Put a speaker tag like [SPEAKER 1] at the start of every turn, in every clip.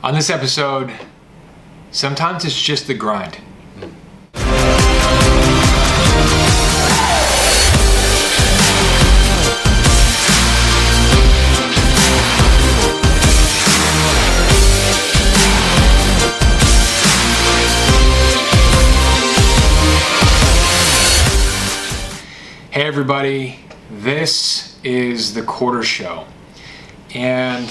[SPEAKER 1] On this episode, sometimes it's just the grind. Hey everybody, this is the quarter show, and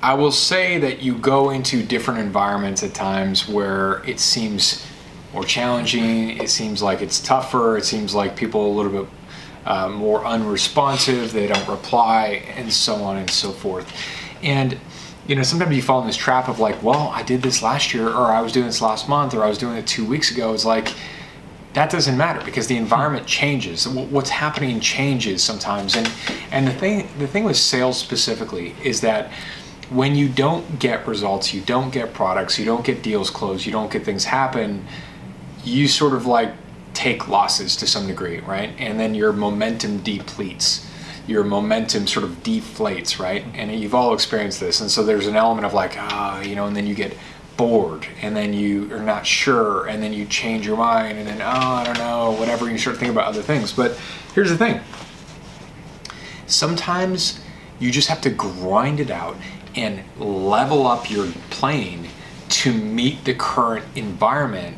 [SPEAKER 1] I will say that you go into different environments at times where it seems more challenging, it seems like it's tougher, it seems like people are a little bit more unresponsive, they don't reply, and so on and so forth. And sometimes you fall in this trap of like, well, I did this last year, or I was doing this last month, or I was doing it 2 weeks ago. It's like, that doesn't matter because the environment changes. What's happening changes sometimes. And the thing with sales specifically is that when you don't get results, you don't get products, you don't get deals closed, you don't get things happen, you sort of like take losses to some degree, right? And then your momentum depletes. Your momentum sort of deflates, right? And you've all experienced this. And so there's an element of like, and then you get bored, and then you are not sure, and then you change your mind, and then I don't know, whatever, and you start thinking about other things. But here's the thing, sometimes you just have to grind it out and level up your playing to meet the current environment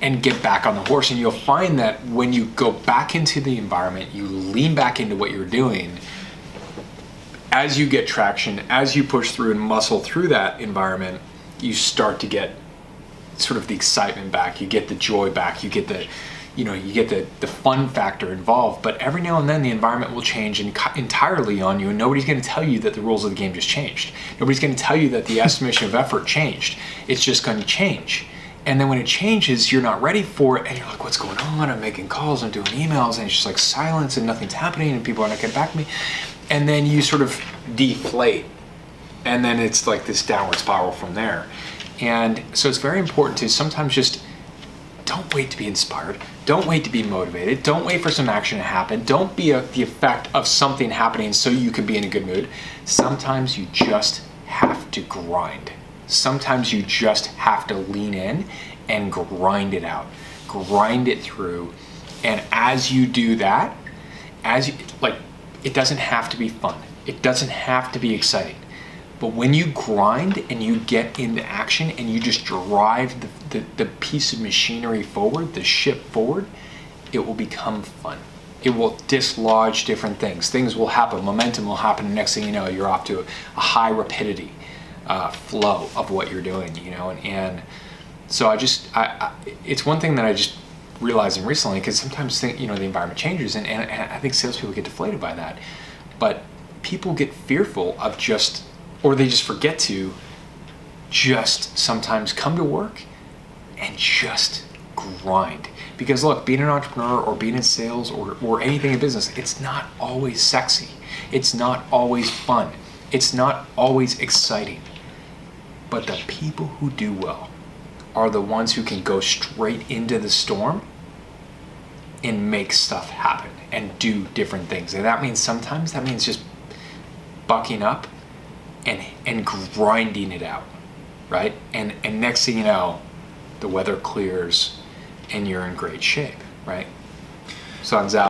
[SPEAKER 1] and get back on the horse. And you'll find that when you go back into the environment, you lean back into what you're doing, as you get traction, as you push through and muscle through that environment, you start to get sort of the excitement back, you get the joy back, you get the fun factor involved. But every now and then the environment will change entirely on you, and nobody's going to tell you that the rules of the game just changed. Nobody's going to tell you that the estimation of effort changed. It's just going to change. And then when it changes, you're not ready for it, and you're like, what's going on? I'm making calls, I'm doing emails, and it's just like silence and nothing's happening, and people are not getting back to me. And then you sort of deflate. And then it's like this downward spiral from there. And so it's very important to sometimes just don't wait to be inspired. Don't wait to be motivated. Don't wait for some action to happen. Don't be the effect of something happening so you can be in a good mood. Sometimes you just have to grind. Sometimes you just have to lean in and grind it out. Grind it through. And as you do that, it doesn't have to be fun. It doesn't have to be exciting. But when you grind and you get into action and you just drive the piece of machinery forward, the ship forward, it will become fun. It will dislodge different things. Things will happen. Momentum will happen. And next thing you know, you're off to a high rapidity flow of what you're doing. And so it's one thing that I just realizing recently, because sometimes the environment changes, and I think salespeople get deflated by that. But people get fearful of or they just forget to just sometimes come to work and just grind. Because look, being an entrepreneur or being in sales or anything in business, it's not always sexy. It's not always fun. It's not always exciting. But the people who do well are the ones who can go straight into the storm and make stuff happen and do different things. And that means just bucking up and grinding it out, right? And next thing you know, the weather clears and you're in great shape, right? Sun's out.